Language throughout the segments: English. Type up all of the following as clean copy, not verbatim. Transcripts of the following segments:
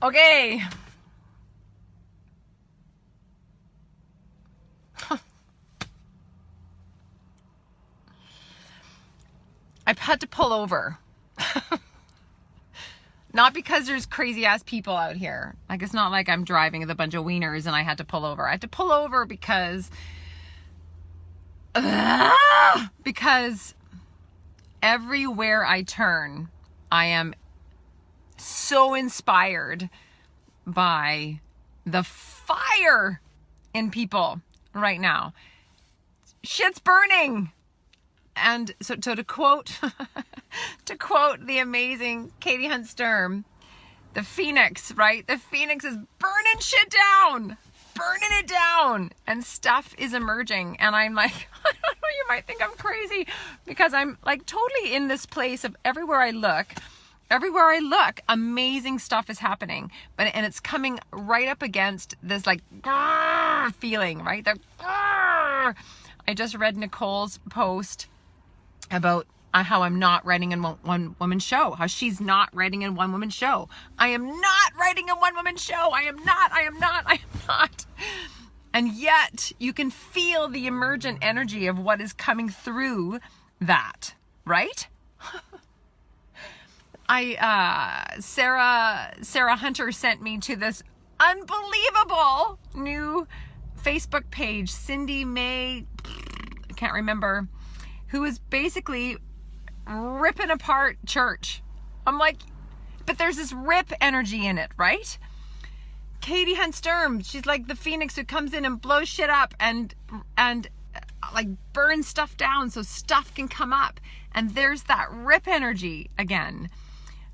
Okay. I've had to pull over. Not because there's crazy ass people out here. Like, it's not like I'm driving with a bunch of wieners and I had to pull over. I had to pull over because everywhere I turn, I am so inspired by the fire in people right now. Shit's burning. And so to quote the amazing Katie Hunt Sturm, the Phoenix, right? The Phoenix is burning shit down, burning it down, and stuff is emerging. And I'm like, I don't know, you might think I'm crazy because I'm like totally in this place of everywhere I look, amazing stuff is happening. And it's coming right up against this like feeling, right? I just read Nicole's post about how I'm not writing in one woman show, how she's not writing in one woman show. I am not writing in one woman show. I am not. And yet you can feel the emergent energy of what is coming through that, right? Sarah Hunter sent me to this unbelievable new Facebook page, Cindy May, I can't remember, who is basically ripping apart church. I'm like, but there's this rip energy in it, right? Katie Hunt Sturm, she's like the Phoenix who comes in and blows shit up and like burns stuff down so stuff can come up. And there's that rip energy again.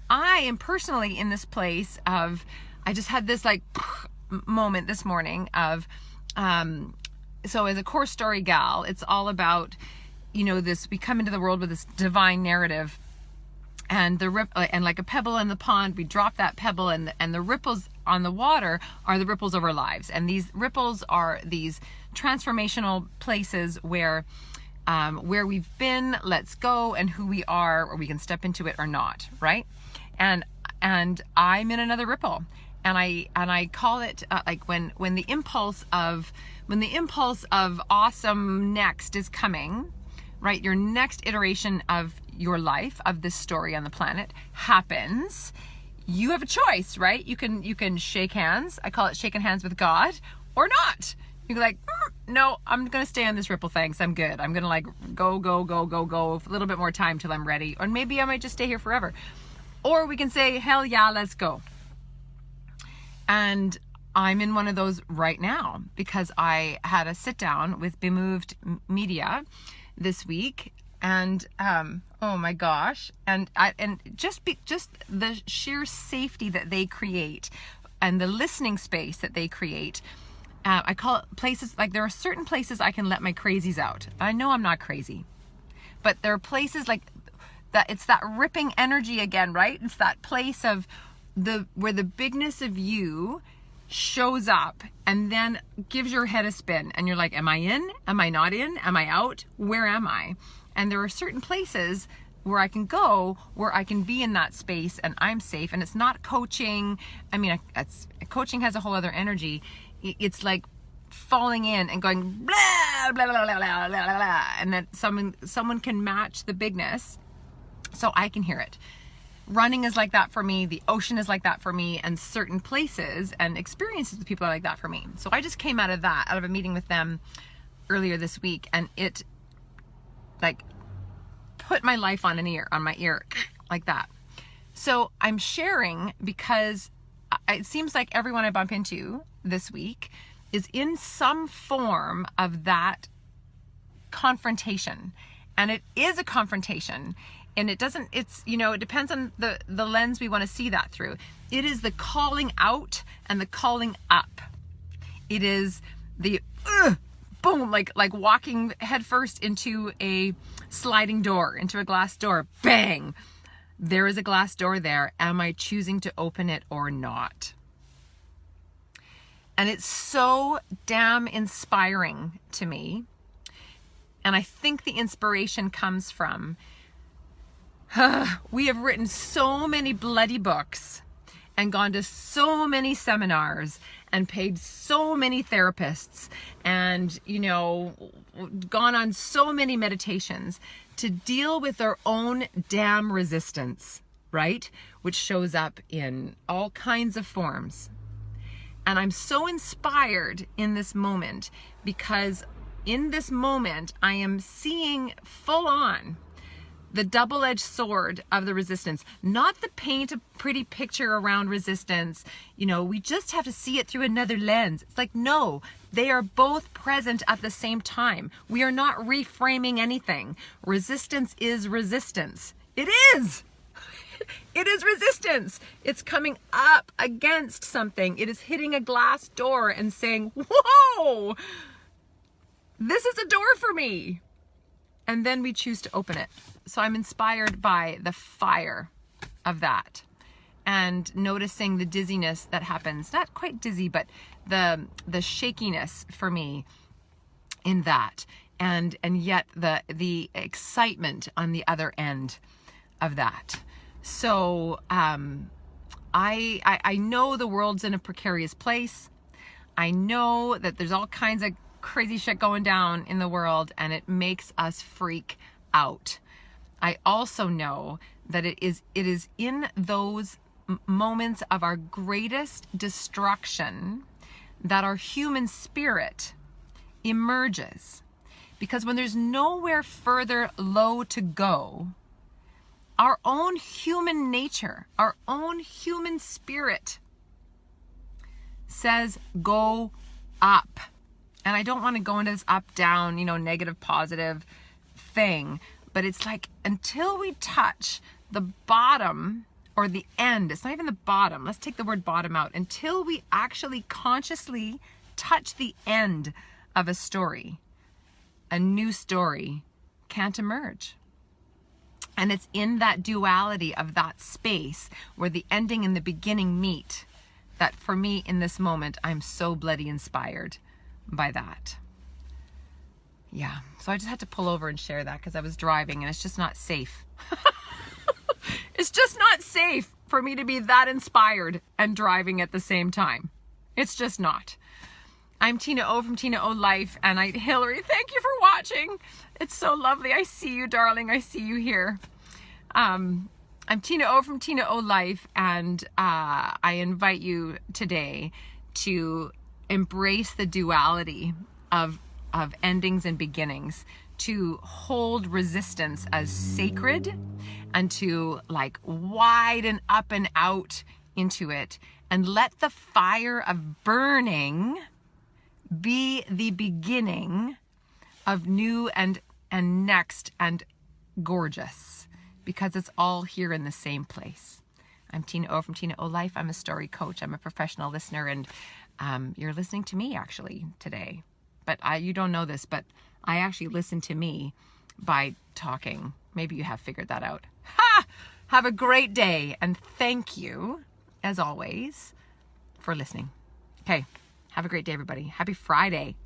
I am personally in this place of, I just had this like moment this morning of, so as a core story gal, it's all about, you know, this, we come into the world with this divine narrative, and and like a pebble in the pond, we drop that pebble, and the ripples on the water are the ripples of our lives. And these ripples are these transformational places where we've been, let's go, and who we are, or we can step into it or not, right? And I'm in another ripple, and I call it like when the impulse of awesome next is coming, right? Your next iteration of your life, of this story on the planet happens. You have a choice, right? You can shake hands. I call it shaking hands with God, or not. You're like, no, I'm going to stay on this ripple. Thanks. I'm good. I'm going to like go a little bit more time till I'm ready. Or maybe I might just stay here forever. Or we can say, hell yeah, let's go. And I'm in one of those right now because I had a sit down with Bemoved Media this week, and oh my gosh, and just the sheer safety that they create and the listening space that they create. I call it places, like there are certain places I can let my crazies out. I know I'm not crazy, but there are places like that. It's that ripping energy again, right? It's that place of where the bigness of you shows up and then gives your head a spin, and you're like, am I in? Am I not in? Am I out? Where am I? And there are certain places where I can go, where I can be in that space and I'm safe. And it's not coaching. I mean, coaching has a whole other energy. It's like falling in and going blah blah blah blah blah blah blah, and that someone can match the bigness so I can hear it. Running is like that for me. The ocean is like that for me, and certain places and experiences with people are like that for me. So I just came out of a meeting with them earlier this week, and it like put my life on my ear like that. So I'm sharing because it seems like everyone I bump into this week is in some form of that confrontation. And it is a confrontation. And it depends on the lens we want to see that through. It is the calling out and the calling up. It is the boom, like walking headfirst into a sliding door, into a glass door. Bang! There is a glass door there. Am I choosing to open it or not? And it's so damn inspiring to me. And I think the inspiration comes from We have written so many bloody books and gone to so many seminars and paid so many therapists and, gone on so many meditations to deal with our own damn resistance, right? Which shows up in all kinds of forms. And I'm so inspired in this moment because in this moment, I am seeing full on the double-edged sword of the resistance, not the paint a pretty picture around resistance. We just have to see it through another lens. It's like, no, they are both present at the same time. We are not reframing anything. Resistance is resistance. It is. It is resistance. It's coming up against something. It is hitting a glass door and saying, whoa, this is a door for me. And then we choose to open it. So I'm inspired by the fire of that and noticing the dizziness that happens, not quite dizzy, but the shakiness for me in that. And yet the excitement on the other end of that. So I know the world's in a precarious place. I know that there's all kinds of crazy shit going down in the world and it makes us freak out. I also know that it is in those moments of our greatest destruction that our human spirit emerges. Because when there's nowhere further low to go, our own human nature, our own human spirit says, go up. And I don't want to go into this up, down, negative, positive thing. But it's like until we touch the bottom or the end, it's not even the bottom. Let's take the word bottom out. Until we actually consciously touch the end of a story, a new story can't emerge. And it's in that duality of that space where the ending and the beginning meet that for me in this moment, I'm so bloody inspired by that. Yeah, so I just had to pull over and share that because I was driving and it's just not safe. It's just not safe for me to be that inspired and driving at the same time. It's just not. I'm Tina O from Tinao Life, and Hillary, thank you for watching. It's so lovely. I see you, darling. I see you here. I'm Tina O from Tinao Life, and I invite you today to embrace the duality of endings and beginnings, to hold resistance as sacred and to widen up and out into it and let the fire of burning be the beginning of new and next and gorgeous, because it's all here in the same place. I'm Tina O from Tinao Life. I'm a story coach. I'm a professional listener, and you're listening to me actually today. But you don't know this, but I actually listen to me by talking. Maybe you have figured that out. Ha! Have a great day, and thank you, as always, for listening. Okay, have a great day, everybody. Happy Friday.